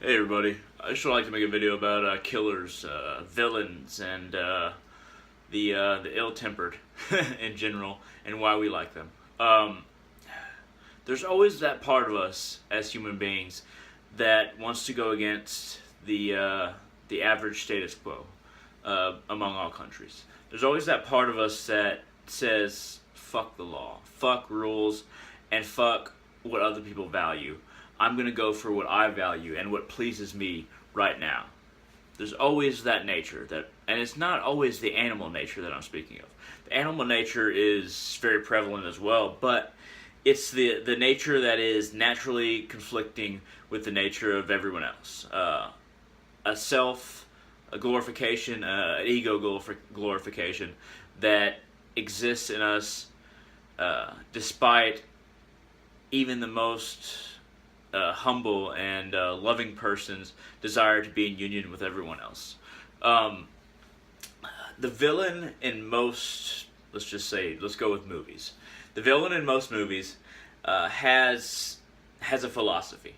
Hey everybody, I just would like to make a video about killers, villains, and the ill-tempered in general, and why we like them. There's always that part of us as human beings that wants to go against the average status quo among all countries. There's always that part of us that says fuck the law, fuck rules, and fuck what other people value. I'm going to go for what I value and what pleases me right now. There's always that nature and it's not always the animal nature that I'm speaking of. The animal nature is very prevalent as well, but it's the nature that is naturally conflicting with the nature of everyone else. A self, a glorification, an ego glorification that exists in us despite even the most humble and loving person's desire to be in union with everyone else. The villain in most, let's go with movies. The villain in most movies has a philosophy.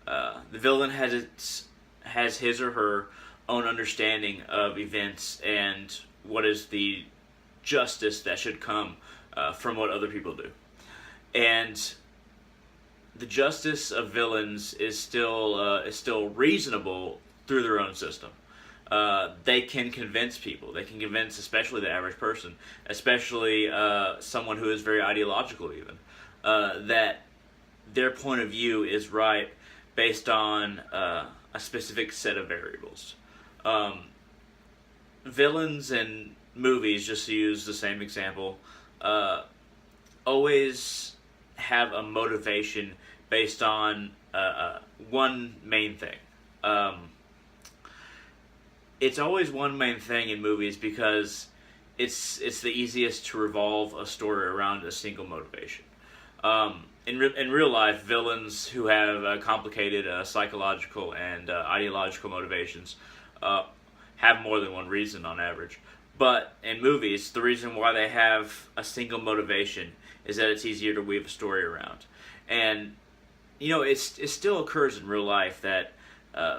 The villain has his or her own understanding of events and what is the justice that should come from what other people do. And the justice of villains is still reasonable through their own system. They can convince people. They can convince, especially the average person, especially someone who is very ideological, even that their point of view is right based on a specific set of variables. Villains in movies, just to use the same example, always have a motivation based on one main thing. It's always one main thing in movies because it's the easiest to revolve a story around a single motivation. In real life, villains who have complicated psychological and ideological motivations have more than one reason on average. But in movies, the reason why they have a single motivation is that it's easier to weave a story around. And, it still occurs in real life that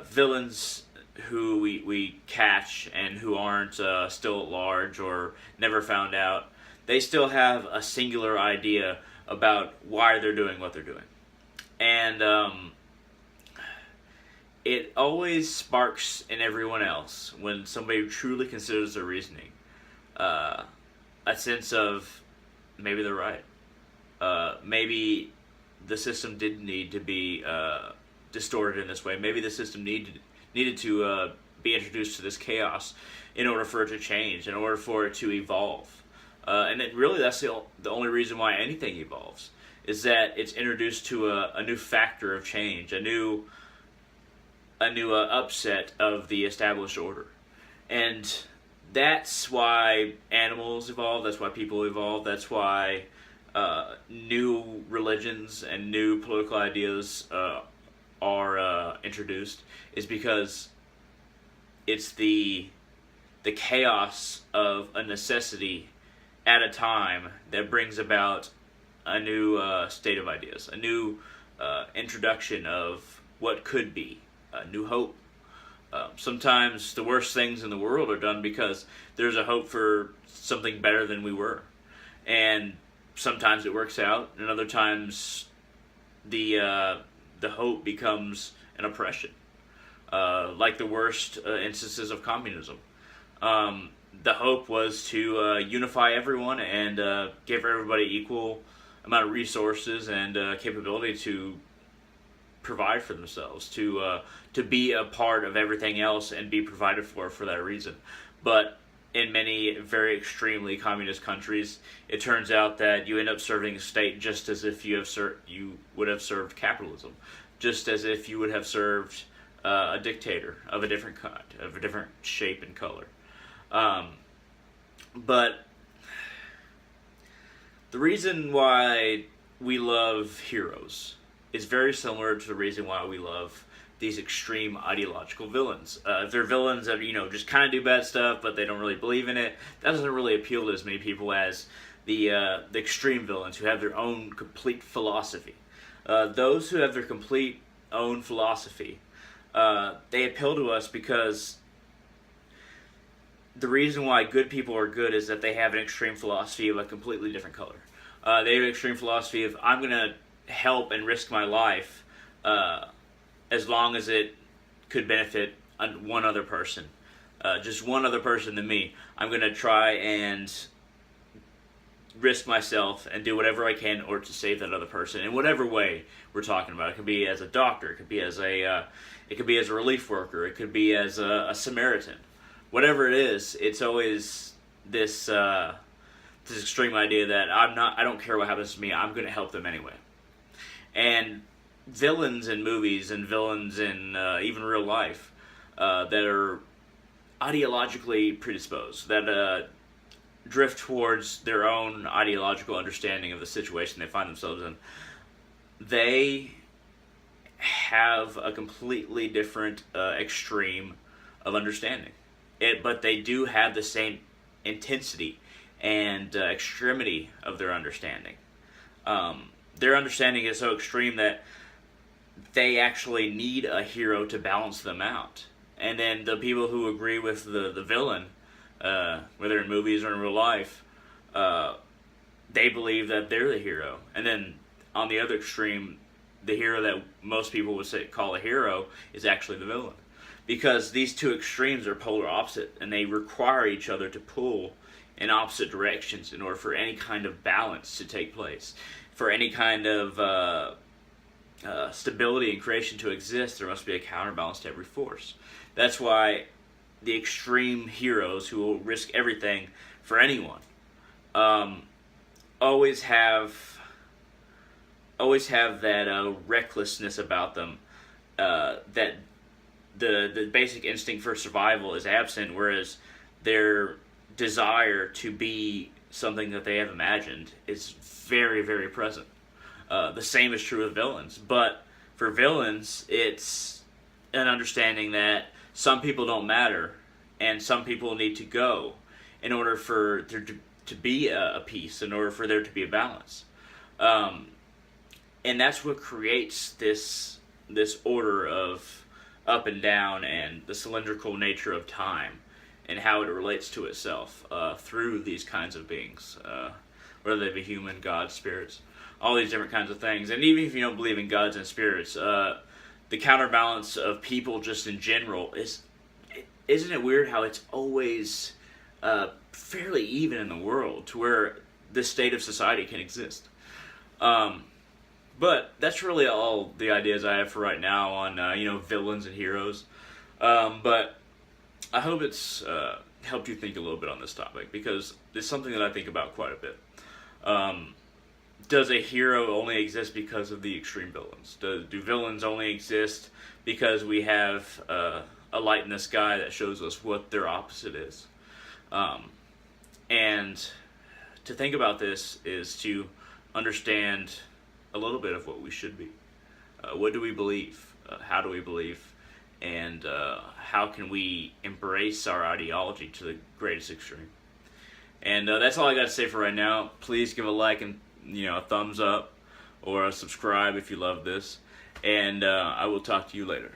villains who we catch and who aren't still at large or never found out, they still have a singular idea about why they're doing what they're doing. And it always sparks in everyone else when somebody truly considers their reasoning a sense of maybe they're right. Maybe the system didn't need to be distorted in this way. Maybe the system needed to be introduced to this chaos in order for it to change, in order for it to evolve. That's the only reason why anything evolves, is that it's introduced to a new factor of change, a new upset of the established order. And that's why animals evolve, that's why people evolve, that's why new religions and new political ideas are introduced, is because it's the chaos of a necessity at a time that brings about a new state of ideas, a new introduction of what could be, a new hope. Sometimes the worst things in the world are done because there's a hope for something better than we were. And sometimes it works out, and other times the hope becomes an oppression. Like the worst instances of communism. The hope was to unify everyone and give everybody equal amount of resources and capability to provide for themselves, to be a part of everything else and be provided for that reason. But in many very extremely communist countries, it turns out that you end up serving the state just as if you would have served capitalism, just as if you would have served a dictator of a different kind, of a different shape and color. But the reason why we love heroes is very similar to the reason why we love these extreme ideological villains. If they're villains that, just kind of do bad stuff, but they don't really believe in it, that doesn't really appeal to as many people as the extreme villains who have their own complete philosophy. Those who have their complete own philosophy they appeal to us because the reason why good people are good is that they have an extreme philosophy of a completely different color. They have an extreme philosophy of, I'm going to help and risk my life as long as it could benefit one other person. Just one other person than me. I'm going to try and risk myself and do whatever I can in order to save that other person in whatever way we're talking about. It could be as a doctor, it could be as a relief worker, it could be as a Samaritan. Whatever it is, it's always this extreme idea that I don't care what happens to me, I'm going to help them anyway. And villains in movies and villains in even real life that are ideologically predisposed, that drift towards their own ideological understanding of the situation they find themselves in, they have a completely different extreme of understanding. But they do have the same intensity and extremity of their understanding. Their understanding is so extreme that they actually need a hero to balance them out. And then the people who agree with the villain, whether in movies or in real life, they believe that they're the hero. And then on the other extreme, the hero that most people would call a hero is actually the villain. Because these two extremes are polar opposite, and they require each other to pull in opposite directions in order for any kind of balance to take place. For any kind of stability and creation to exist, there must be a counterbalance to every force. That's why the extreme heroes who will risk everything for anyone always have that recklessness about them, that the basic instinct for survival is absent, whereas their desire to be something that they have imagined is very, very present. The same is true with villains, but for villains, it's an understanding that some people don't matter, and some people need to go in order for there to be a peace, in order for there to be a balance. And that's what creates this order of up and down and the cylindrical nature of time and how it relates to itself through these kinds of beings, whether they be human, gods, spirits, all these different kinds of things. And even if you don't believe in gods and spirits, the counterbalance of people just in general isn't it weird how it's always fairly even in the world to where this state of society can exist. But that's really all the ideas I have for right now on villains and heroes. But I hope it's helped you think a little bit on this topic, because it's something that I think about quite a bit. Does a hero only exist because of the extreme villains? Do villains only exist because we have a light in the sky that shows us what their opposite is? And to think about this is to understand a little bit of what we should be. What do we believe? How do we believe? And how can we embrace our ideology to the greatest extreme? And that's all I got to say for right now. Please give a like and a thumbs up, or a subscribe if you love this. And I will talk to you later.